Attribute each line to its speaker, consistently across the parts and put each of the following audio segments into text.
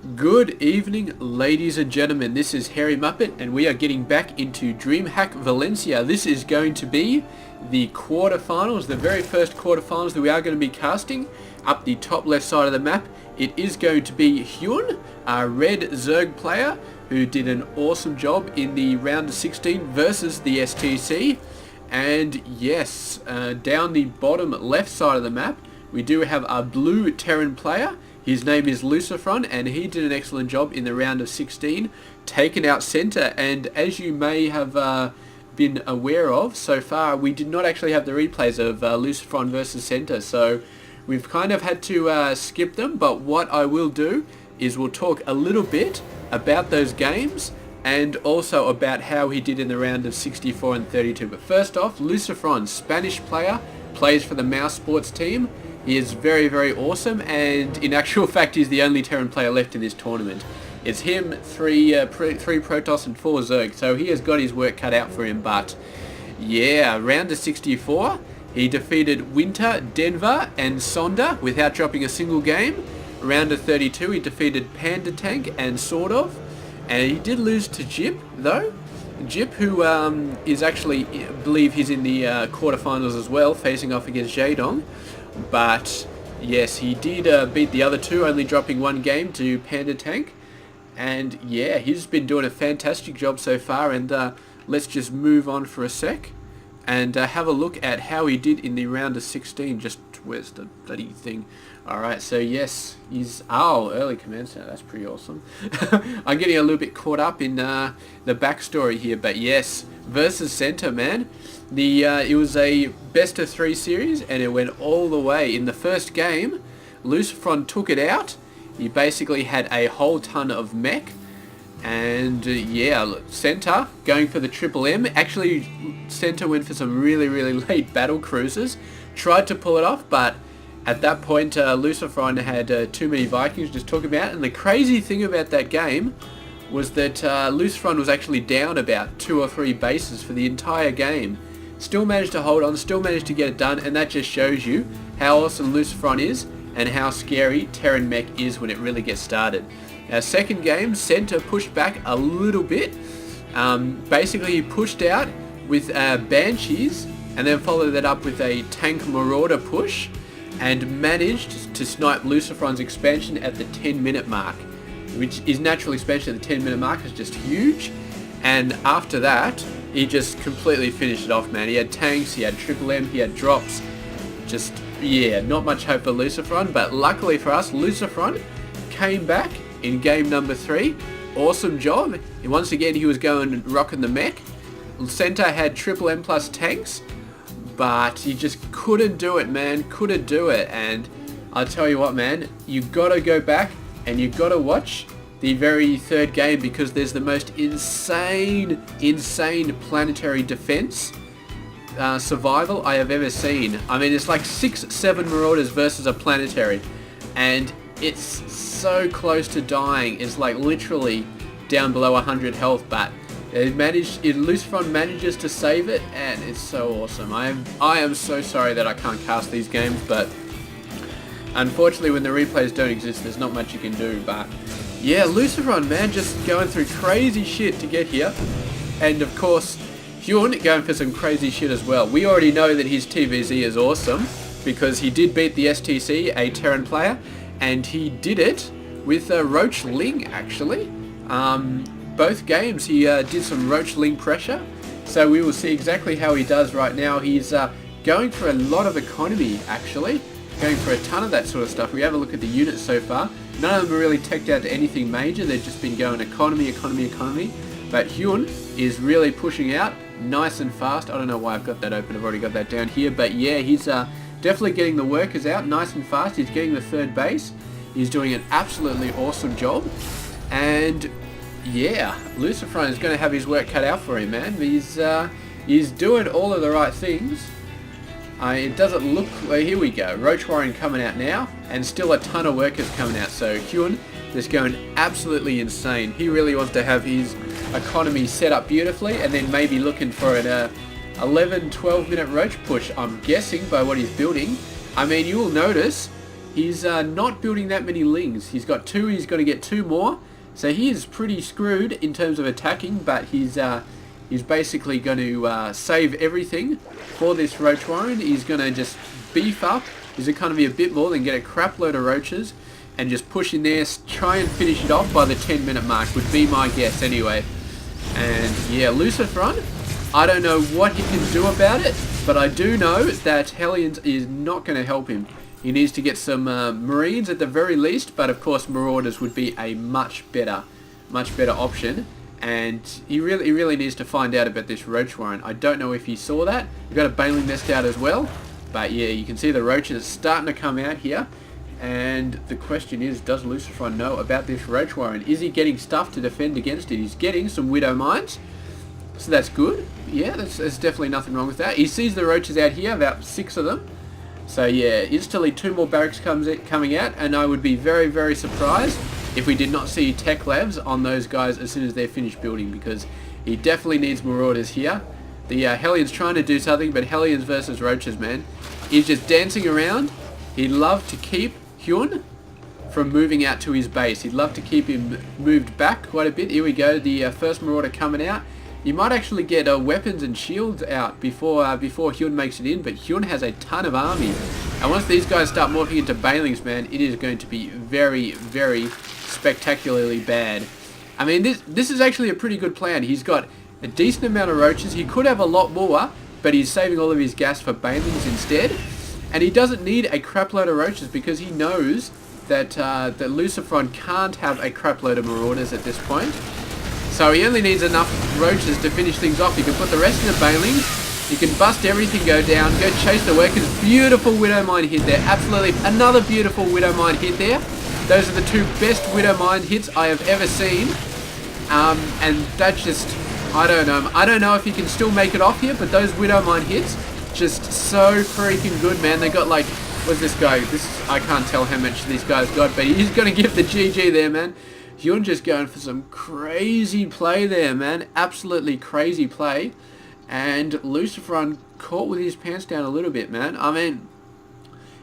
Speaker 1: Good evening, ladies and gentlemen. This is Hairy Muppet, and we are getting back into DreamHack Valencia. This is going to be the quarterfinals, the very first quarterfinals that we are going to be casting. Up the top left side of the map, it is going to be HyuN, a red Zerg player who did an awesome job in the round of 16 versus the STC. And yes, down the bottom left side of the map, we do have a blue Terran player. His name is LucifroN, and he did an excellent job in the round of 16, taking out Center. And as you may have been aware of so far, we did not actually have the replays of LucifroN versus Center, so we've kind of had to skip them. But what I will do is we'll talk a little bit about those games and also about how he did in the round of 64 and 32. But first off, LucifroN, Spanish player, plays for the Mouse Sports team. He is very, very awesome, and in actual fact, he's the only Terran player left in this tournament. It's him, three Protoss and 4 Zerg, so he has got his work cut out for him. But yeah, round of 64, he defeated Winter, Denver, and Sonda without dropping a single game. Round of 32, he defeated Panda Tank and Sort of, and he did lose to Jip, though. Jip, who is actually, I believe he's in the quarterfinals as well, facing off against Jaedong. But yes, he did beat the other two, only dropping one game to Panda Tank. And yeah, he's been doing a fantastic job so far. And let's just move on for a sec and have a look at how he did in the round of 16. Just where's the bloody thing? Alright, so yes, he's early commencer. That's pretty awesome. I'm getting a little bit caught up in the backstory here, but yes, versus Center, man. It was a best of 3 series, and it went all the way. In the first game, LucifroN took it out. He basically had a whole ton of mech, and yeah, Center going for the triple M. Actually, Center went for some really late battle cruisers, tried to pull it off, but at that point, LucifroN had too many Vikings, just took him out. And the crazy thing about that game was that LucifroN was actually down about 2 or 3 bases for the entire game. Still managed to hold on, still managed to get it done, and that just shows you how awesome LucifroN is and how scary Terran mech is when it really gets started. Now, second game, Center pushed back a little bit. Basically, he pushed out with Banshees and then followed that up with a Tank Marauder push, and managed to snipe LucifroN's expansion at the 10-minute mark, which is natural expansion at the 10-minute mark is just huge. And after that, he just completely finished it off, man. He had tanks, he had triple M, he had drops. Just, yeah, not much hope for LucifroN, but luckily for us, LucifroN came back in game number 3. Awesome job. And once again, he was rocking the mech. Center had triple M plus tanks, but he just couldn't do it, man. Couldn't do it. And I'll tell you what, man, you gotta go back and you gotta watch the very third game, because there's the most insane planetary defense survival I have ever seen. I mean, it's like 6-7 Marauders versus a planetary, and it's so close to dying. It's like literally down below 100 health, but LucifroN manages to save it, and it's so awesome. I am so sorry that I can't cast these games, but unfortunately when the replays don't exist, there's not much you can do. But yeah, LucifroN, man, just going through crazy shit to get here. And of course, HyuN going for some crazy shit as well. We already know that his TVZ is awesome, because he did beat the STC, a Terran player, and he did it with Roach Ling, actually. Both games he did some Roach Ling pressure, so we will see exactly how he does right now. He's going for a lot of economy, actually, going for a ton of that sort of stuff. We have a look at the units so far. None of them are really teched out to anything major. They've just been going economy. But HyuN is really pushing out nice and fast. I don't know why I've got that open. I've already got that down here. But yeah, he's definitely getting the workers out nice and fast. He's getting the third base. He's doing an absolutely awesome job. And yeah, LucifroN is going to have his work cut out for him, man. He's doing all of the right things. It doesn't look like, here we go, Roach Warrior coming out now, and still a ton of workers coming out. So HyuN is going absolutely insane. He really wants to have his economy set up beautifully, and then maybe looking for an 11-12 minute Roach push, I'm guessing, by what he's building. I mean, you will notice he's not building that many lings. He's got 2, he's got to get 2 more. So he is pretty screwed in terms of attacking, but he's basically going to save everything for this roach warren. He's going to just beef up his economy a bit more, then get a crap load of roaches and just push in there, try and finish it off by the 10-minute mark would be my guess anyway. And yeah, LucifroN, I don't know what he can do about it, but I do know that Hellions is not going to help him. He needs to get some Marines at the very least, but of course Marauders would be a much better option. And he really needs to find out about this roach warren. I don't know if he saw that. We've got a baneling nest out as well, but yeah, you can see the roaches starting to come out here. And the question is, does LucifroN know about this roach warren? Is he getting stuff to defend against it? He's getting some widow mines, so that's good. Yeah, there's definitely nothing wrong with that. He sees the roaches out here, about 6 of them. So yeah, instantly 2 more barracks coming out, and I would be very surprised if we did not see tech labs on those guys as soon as they're finished building, because he definitely needs marauders here. The Hellions trying to do something, but Hellions versus roaches, man. He's just dancing around. He'd love to keep HyuN from moving out to his base. He'd love to keep him moved back quite a bit. Here we go, the first marauder coming out. You might actually get weapons and shields out before HyuN makes it in, but HyuN has a ton of army. And once these guys start morphing into banelings, man, it is going to be very spectacularly bad. I mean, this is actually a pretty good plan. He's got a decent amount of roaches. He could have a lot more, but he's saving all of his gas for banelings instead. And he doesn't need a crap load of roaches because he knows that that LucifroN can't have a crap load of marauders at this point. So he only needs enough roaches to finish things off. You can put the rest in the banelings. You can bust everything, go down, go chase the workers. Beautiful widow mine hit there. Absolutely another beautiful widow mine hit there. Those are the 2 best widow mine hits I have ever seen. And that's just, I don't know. I don't know if he can still make it off here, but those widow mine hits, just so freaking good, man. They got like, what's this guy? I can't tell how much these guys got, but he's going to give the GG there, man. HyuN just going for some crazy play there, man. Absolutely crazy play. And LucifroN caught with his pants down a little bit, man. I mean,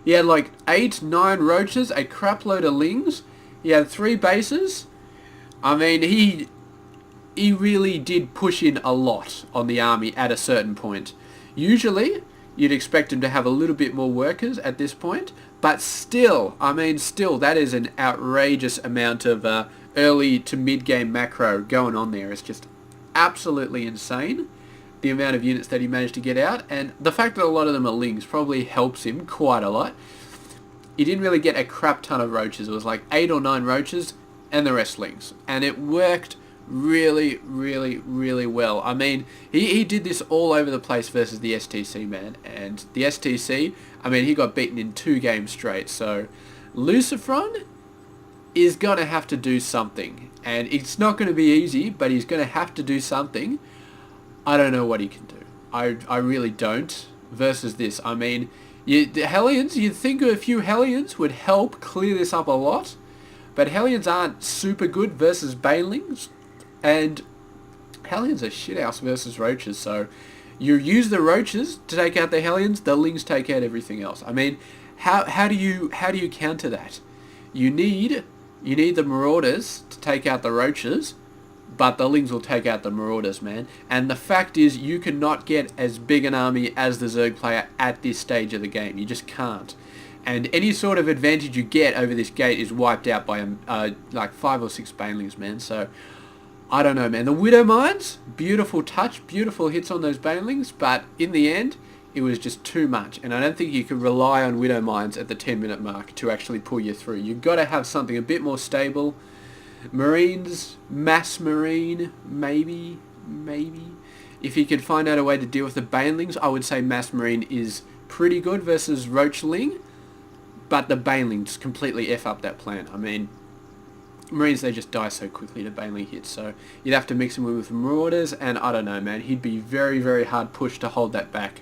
Speaker 1: he had like 8, 9 roaches, a crap load of lings. He had 3 bases. I mean, he really did push in a lot on the army at a certain point. Usually, you'd expect him to have a little bit more workers at this point. But still, I mean, that is an outrageous amount of early to mid-game macro going on there. It's just absolutely insane, the amount of units that he managed to get out. And the fact that a lot of them are lings probably helps him quite a lot. He didn't really get a crap ton of roaches. It was like 8 or 9 roaches and the rest lings. And it worked really well. I mean, he did this all over the place versus the STC, man. And the STC, I mean, he got beaten in 2 games straight. So LucifroN is going to have to do something. And it's not going to be easy, but he's going to have to do something. I don't know what he can do. I really don't. Versus this, I mean, the Hellions, you'd think a few Hellions would help clear this up a lot. But Hellions aren't super good versus banelings. And Hellions are shithouse versus roaches. So you use the roaches to take out the Hellions, the lings take out everything else. I mean, how do you counter that? You need the marauders to take out the roaches, but the lings will take out the marauders, man. And the fact is, you cannot get as big an army as the Zerg player at this stage of the game. You just can't. And any sort of advantage you get over this gate is wiped out by like 5 or 6 banelings, man. So I don't know, man. The widow mines, beautiful touch, beautiful hits on those banelings, but in the end, it was just too much. And I don't think you can rely on widow mines at the 10-minute mark to actually pull you through. You've got to have something a bit more stable. Marines, mass marine, maybe. If you could find out a way to deal with the banelings, I would say mass marine is pretty good versus roachling. But the banelings completely F up that plan. I mean, Marines, they just die so quickly to baneling hits. So you'd have to mix them with marauders. And I don't know, man. He'd be very hard pushed to hold that back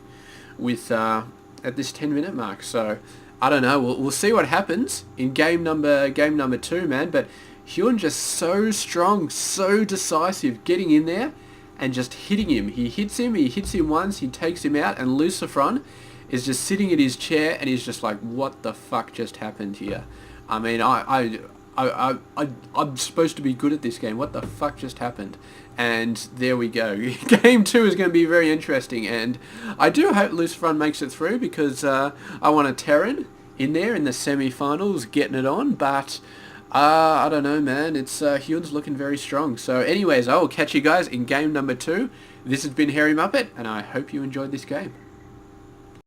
Speaker 1: with at this 10-minute mark. So I don't know. We'll see what happens in game number 2, man. But HyuN just so strong, so decisive, getting in there and just hitting him. He hits him once, he takes him out, and LucifroN is just sitting in his chair and he's just like, what the fuck just happened here? I mean, I'm supposed to be good at this game. What the fuck just happened? And there we go. Game 2 is going to be very interesting, and I do hope LucifroN makes it through, because I want a Terran in there in the semi-finals getting it on, but I don't know, man. It's HyuN's looking very strong. So anyways, I will catch you guys in game number 2. This has been HyuN, and I hope you enjoyed this game.